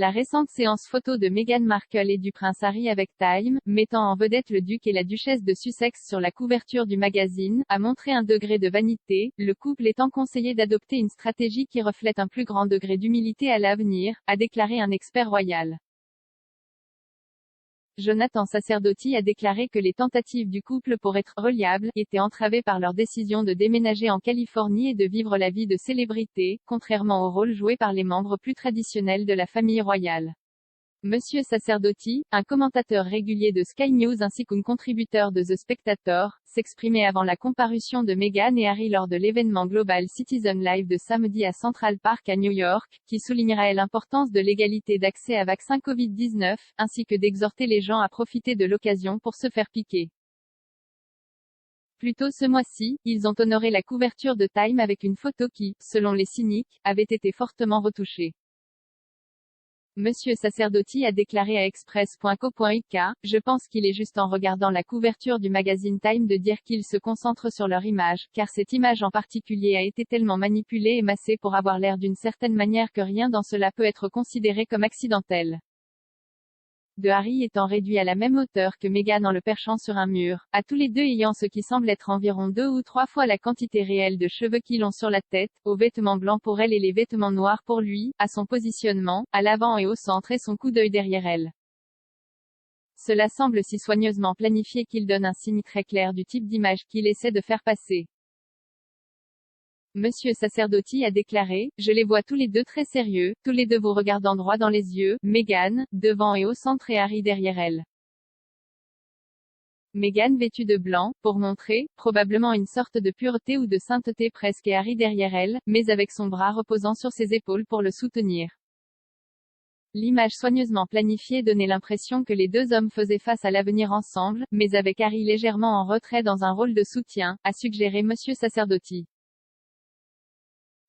La récente séance photo de Meghan Markle et du prince Harry avec Time, mettant en vedette le duc et la duchesse de Sussex sur la couverture du magazine, a montré un degré de vanité, le couple étant conseillé d'adopter une stratégie qui reflète un plus grand degré d'humilité à l'avenir, a déclaré un expert royal. Jonathan Sacerdoti a déclaré que les tentatives du couple pour être reliables étaient entravées par leur décision de déménager en Californie et de vivre la vie de célébrité, contrairement au rôle joué par les membres plus traditionnels de la famille royale. Monsieur Sacerdoti, un commentateur régulier de Sky News ainsi qu'un contributeur de The Spectator, s'exprimait avant la comparution de Meghan et Harry lors de l'événement Global Citizen Live de samedi à Central Park à New York, qui soulignerait l'importance de l'égalité d'accès à vaccin Covid-19, ainsi que d'exhorter les gens à profiter de l'occasion pour se faire piquer. Plus tôt ce mois-ci, ils ont honoré la couverture de Time avec une photo qui, selon les cyniques, avait été fortement retouchée. Monsieur Sacerdoti a déclaré à Express.co.uk, « Je pense qu'il est juste en regardant la couverture du magazine Time de dire qu'ils se concentrent sur leur image, car cette image en particulier a été tellement manipulée et massée pour avoir l'air d'une certaine manière que rien dans cela peut être considéré comme accidentel. » De Harry étant réduit à la même hauteur que Meghan en le perchant sur un mur, à tous les deux ayant ce qui semble être environ 2 ou 3 fois la quantité réelle de cheveux qu'ils ont sur la tête, aux vêtements blancs pour elle et les vêtements noirs pour lui, à son positionnement, à l'avant et au centre et son coup d'œil derrière elle. Cela semble si soigneusement planifié qu'il donne un signe très clair du type d'image qu'il essaie de faire passer. Monsieur Sacerdoti a déclaré, « Je les vois tous les deux très sérieux, tous les deux vous regardant droit dans les yeux, Meghan, devant et au centre et Harry derrière elle. » Meghan vêtue de blanc, pour montrer, probablement une sorte de pureté ou de sainteté presque et Harry derrière elle, mais avec son bras reposant sur ses épaules pour le soutenir. L'image soigneusement planifiée donnait l'impression que les deux hommes faisaient face à l'avenir ensemble, mais avec Harry légèrement en retrait dans un rôle de soutien, a suggéré Monsieur Sacerdoti.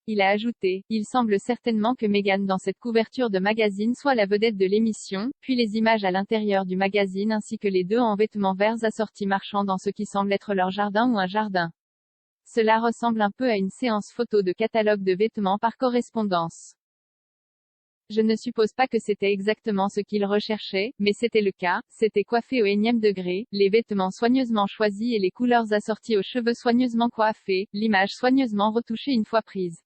Il a ajouté, « Il semble certainement que Meghan dans cette couverture de magazine soit la vedette de l'émission, puis les images à l'intérieur du magazine ainsi que les deux en vêtements verts assortis marchant dans ce qui semble être leur jardin ou un jardin. Cela ressemble un peu à une séance photo de catalogue de vêtements par correspondance. Je ne suppose pas que c'était exactement ce qu'il recherchait, mais c'était le cas, c'était coiffé au énième degré, les vêtements soigneusement choisis et les couleurs assorties aux cheveux soigneusement coiffés, l'image soigneusement retouchée une fois prise.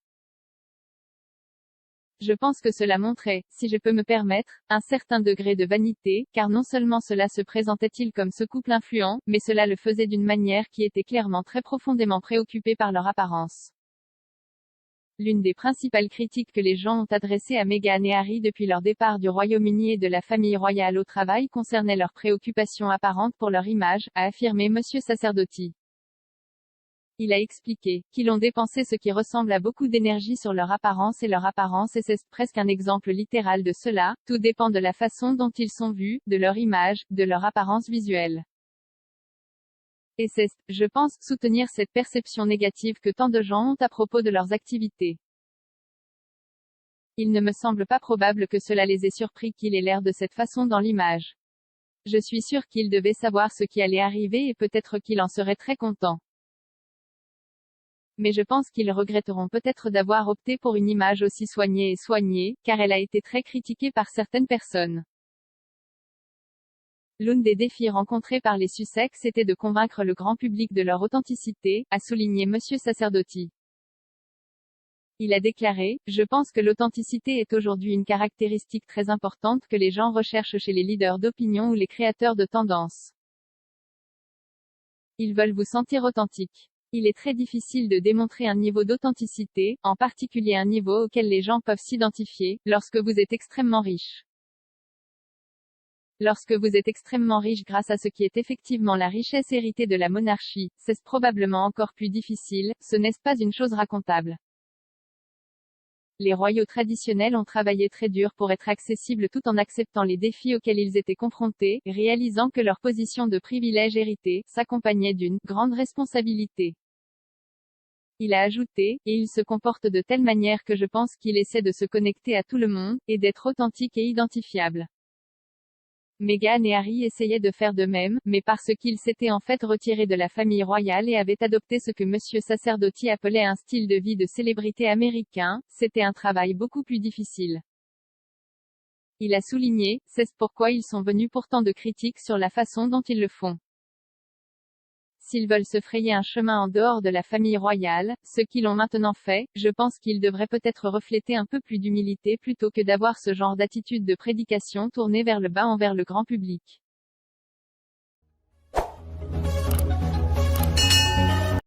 Je pense que cela montrait, si je peux me permettre, un certain degré de vanité, car non seulement cela se présentait-il comme ce couple influent, mais cela le faisait d'une manière qui était clairement très profondément préoccupée par leur apparence. » L'une des principales critiques que les gens ont adressées à Meghan et Harry depuis leur départ du Royaume-Uni et de la famille royale au travail concernait leur préoccupation apparente pour leur image, a affirmé Monsieur Sacerdoti. Il a expliqué qu'ils ont dépensé ce qui ressemble à beaucoup d'énergie sur leur apparence et c'est presque un exemple littéral de cela, tout dépend de la façon dont ils sont vus, de leur image, de leur apparence visuelle. Et c'est, je pense, soutenir cette perception négative que tant de gens ont à propos de leurs activités. Il ne me semble pas probable que cela les ait surpris qu'il ait l'air de cette façon dans l'image. Je suis sûr qu'ils devaient savoir ce qui allait arriver et peut-être qu'ils en seraient très contents. Mais je pense qu'ils regretteront peut-être d'avoir opté pour une image aussi soignée, car elle a été très critiquée par certaines personnes. L'un des défis rencontrés par les Sussex était de convaincre le grand public de leur authenticité, a souligné Monsieur Sacerdoti. Il a déclaré, « Je pense que l'authenticité est aujourd'hui une caractéristique très importante que les gens recherchent chez les leaders d'opinion ou les créateurs de tendances. Ils veulent vous sentir authentique. Il est très difficile de démontrer un niveau d'authenticité, en particulier un niveau auquel les gens peuvent s'identifier, lorsque vous êtes extrêmement riche. Lorsque vous êtes extrêmement riche grâce à ce qui est effectivement la richesse héritée de la monarchie, c'est probablement encore plus difficile, ce n'est pas une chose racontable. Les royaux traditionnels ont travaillé très dur pour être accessibles tout en acceptant les défis auxquels ils étaient confrontés, réalisant que leur position de privilège hérité s'accompagnait d'une grande responsabilité. Il a ajouté, et il se comporte de telle manière que je pense qu'il essaie de se connecter à tout le monde, et d'être authentique et identifiable. Meghan et Harry essayaient de faire de même, mais parce qu'ils s'étaient en fait retirés de la famille royale et avaient adopté ce que Monsieur Sacerdoti appelait un style de vie de célébrité américain, c'était un travail beaucoup plus difficile. Il a souligné, c'est pourquoi ils sont venus pour tant de critiques sur la façon dont ils le font. S'ils veulent se frayer un chemin en dehors de la famille royale, ce qu'ils l'ont maintenant fait, je pense qu'ils devraient peut-être refléter un peu plus d'humilité plutôt que d'avoir ce genre d'attitude de prédication tournée vers le bas envers le grand public.